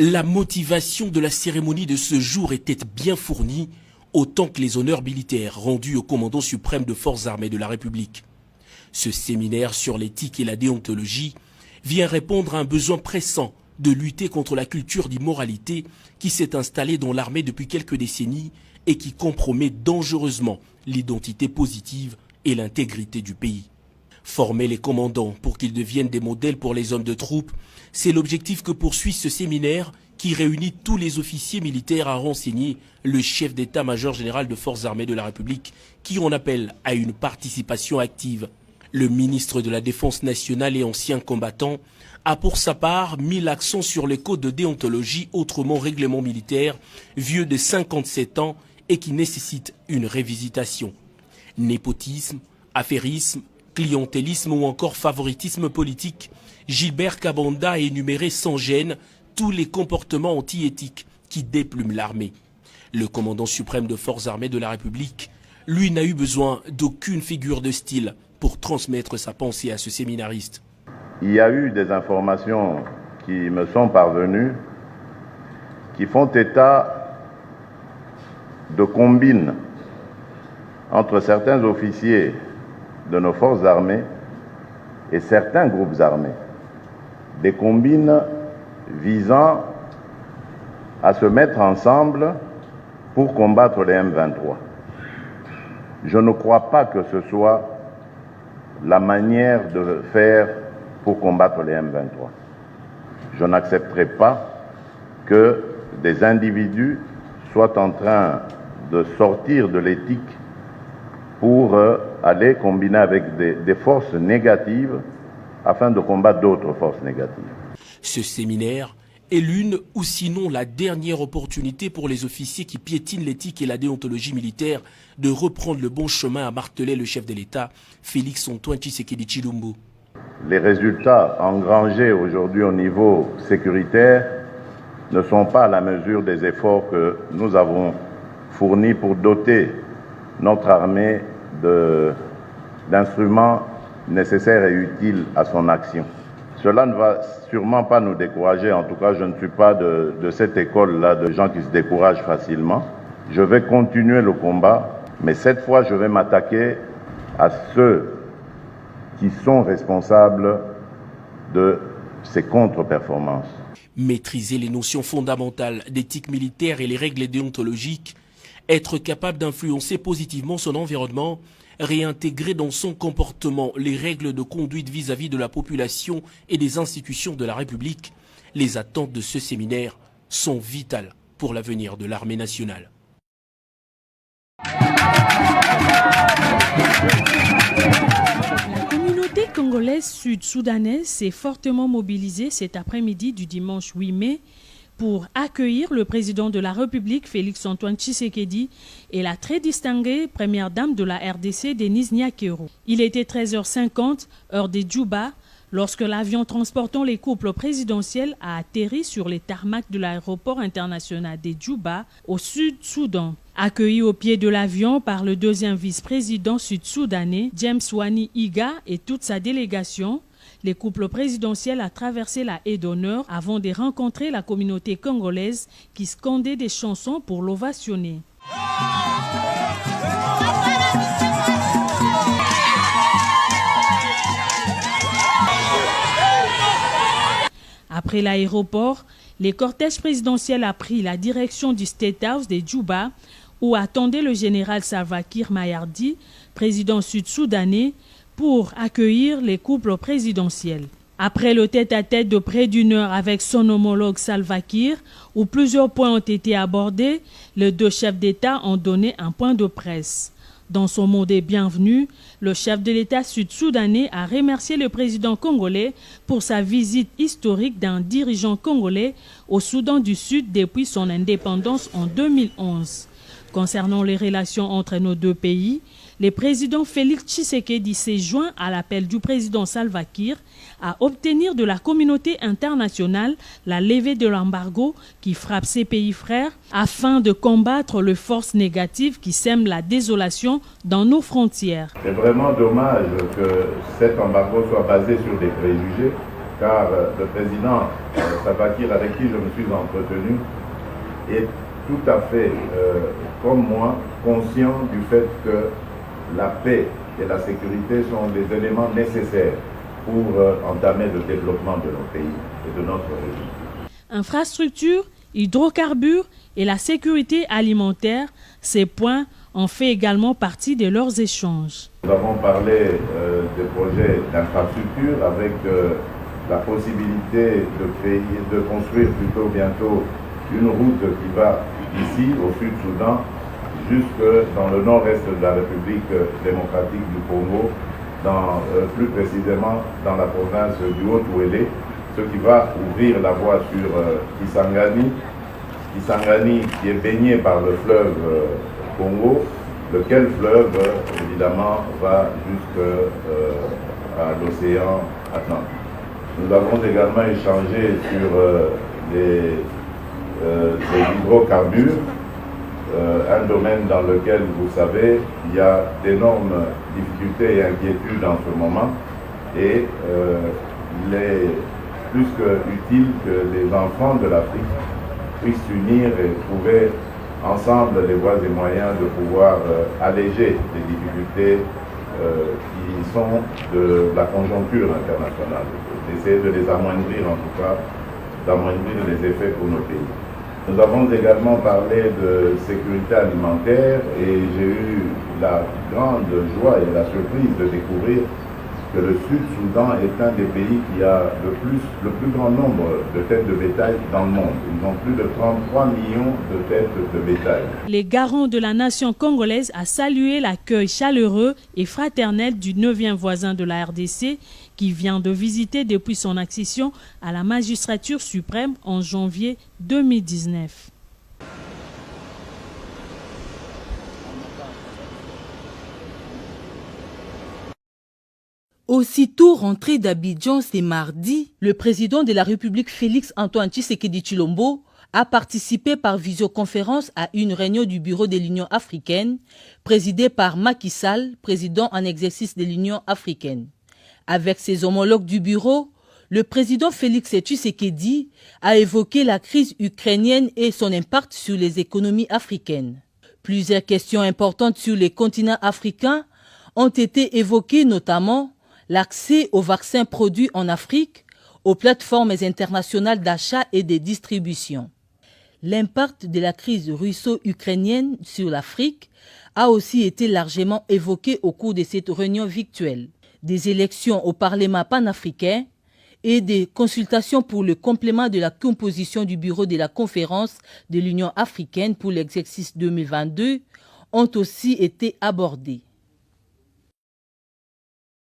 La motivation de la cérémonie de ce jour était bien fournie, autant que les honneurs militaires rendus au commandant suprême de forces armées de la République. Ce séminaire sur l'éthique et la déontologie vient répondre à un besoin pressant de lutter contre la culture d'immoralité qui s'est installée dans l'armée depuis quelques décennies et qui compromet dangereusement l'identité positive et l'intégrité du pays. Former les commandants pour qu'ils deviennent des modèles pour les hommes de troupe, c'est l'objectif que poursuit ce séminaire qui réunit tous les officiers militaires à renseigner le chef d'état-major général de forces armées de la République qui en appelle à une participation active. Le ministre de la Défense nationale et ancien combattant a pour sa part mis l'accent sur les codes de déontologie, autrement règlement militaire, vieux de 57 ans et qui nécessite une révisitation. Népotisme, affairisme, clientélisme ou encore favoritisme politique, Gilbert Kabanda a énuméré sans gêne tous les comportements anti-éthiques qui déplument l'armée. Le commandant suprême de forces armées de la République, lui, n'a eu besoin d'aucune figure de style pour transmettre sa pensée à ce séminariste. Il y a eu des informations qui me sont parvenues qui font état de combines entre certains officiers de nos forces armées et certains groupes armés. Des combines visant à se mettre ensemble pour combattre les M23. Je ne crois pas que ce soit la manière de faire pour combattre les M23. Je n'accepterai pas que des individus soient en train de sortir de l'éthique pour aller combiner avec des forces négatives afin de combattre d'autres forces négatives. Ce séminaire est l'une ou sinon la dernière opportunité pour les officiers qui piétinent l'éthique et la déontologie militaire de reprendre le bon chemin, a martelé le chef de l'État, Félix-Antoine Tshisekedi Tshilombo. Les résultats engrangés aujourd'hui au niveau sécuritaire ne sont pas à la mesure des efforts que nous avons fournis pour doter notre armée d'instruments nécessaires et utiles à son action. Cela ne va sûrement pas nous décourager. En tout cas, je ne suis pas de cette école-là de gens qui se découragent facilement. Je vais continuer le combat, mais cette fois, je vais m'attaquer à ceux qui sont responsables de ces contre-performances. Maîtriser les notions fondamentales d'éthique militaire et les règles déontologiques, être capable d'influencer positivement son environnement, réintégrer dans son comportement les règles de conduite vis-à-vis de la population et des institutions de la République, les attentes de ce séminaire sont vitales pour l'avenir de l'armée nationale. La communauté congolaise sud-soudanaise s'est fortement mobilisée cet après-midi du dimanche 8 mai pour accueillir le président de la République, Félix-Antoine Tshisekedi, et la très distinguée première dame de la RDC, Denise Nyakero. Il était 13h50, heure de Djouba, lorsque l'avion transportant les couples présidentiels a atterri sur les tarmacs de l'aéroport international de Djouba, au Sud-Soudan. Accueilli au pied de l'avion par le deuxième vice-président sud-soudanais, James Wani Iga, et toute sa délégation, les couples présidentiels a traversé la haie d'honneur avant de rencontrer la communauté congolaise qui scandait des chansons pour l'ovationner. Après l'aéroport, le cortège présidentiel a pris la direction du State House de Djouba, où attendait le général Salva Kiir Mayardi, président sud-soudanais, pour accueillir les couples présidentiels. Après le tête-à-tête de près d'une heure avec son homologue Salva Kiir, où plusieurs points ont été abordés, les deux chefs d'État ont donné un point de presse. Dans son mot de bienvenue, le chef de l'État sud-soudanais a remercié le président congolais pour sa visite historique d'un dirigeant congolais au Soudan du Sud depuis son indépendance en 2011. Concernant les relations entre nos deux pays, le président Félix Tshisekedi s'est joint à l'appel du président Salva Kiir à obtenir de la communauté internationale la levée de l'embargo qui frappe ses pays frères afin de combattre les forces négatives qui sèment la désolation dans nos frontières. C'est vraiment dommage que cet embargo soit basé sur des préjugés car le président Salva Kiir, avec qui je me suis entretenu, est tout à fait, comme moi, conscient du fait que la paix et la sécurité sont des éléments nécessaires pour entamer le développement de nos pays et de notre région. Infrastructures, hydrocarbures et la sécurité alimentaire, ces points ont fait également partie de leurs échanges. Nous avons parlé des projets d'infrastructure avec la possibilité de construire plutôt bientôt une route qui va d'ici au Sud-Soudan jusque dans le nord-est de la République démocratique du Congo, plus précisément dans la province du Haut-Ouélé, ce qui va ouvrir la voie sur Kisangani. Kisangani qui est baigné par le fleuve Congo, lequel fleuve évidemment va jusqu'à l'océan Atlantique. Nous avons également échangé sur les hydrocarbures, un domaine dans lequel, vous savez, il y a d'énormes difficultés et inquiétudes en ce moment, et il est plus qu'utile que les enfants de l'Afrique puissent s'unir et trouver ensemble les voies et moyens de pouvoir alléger les difficultés qui sont de la conjoncture internationale, d'essayer de les amoindrir, en tout cas, d'amoindrir les effets pour nos pays. Nous avons également parlé de sécurité alimentaire et j'ai eu la grande joie et la surprise de découvrir que le Sud-Soudan est un des pays qui a le plus grand nombre de têtes de bétail dans le monde. Ils ont plus de 33 millions de têtes de bétail. Les garants de la nation congolaise a salué l'accueil chaleureux et fraternel du 9e voisin de la RDC qui vient de visiter depuis son accession à la magistrature suprême en janvier 2019. Aussitôt rentré d'Abidjan ce mardi, le président de la République Félix-Antoine Tshisekedi Tshilombo a participé par visioconférence à une réunion du bureau de l'Union africaine, présidée par Macky Sall, président en exercice de l'Union africaine. Avec ses homologues du bureau, le président Félix Tshisekedi a évoqué la crise ukrainienne et son impact sur les économies africaines. Plusieurs questions importantes sur les continents africains ont été évoquées, notamment l'accès aux vaccins produits en Afrique, aux plateformes internationales d'achat et de distribution. L'impact de la crise russo-ukrainienne sur l'Afrique a aussi été largement évoqué au cours de cette réunion virtuelle. Des élections au Parlement panafricain et des consultations pour le complément de la composition du bureau de la conférence de l'Union africaine pour l'exercice 2022 ont aussi été abordées.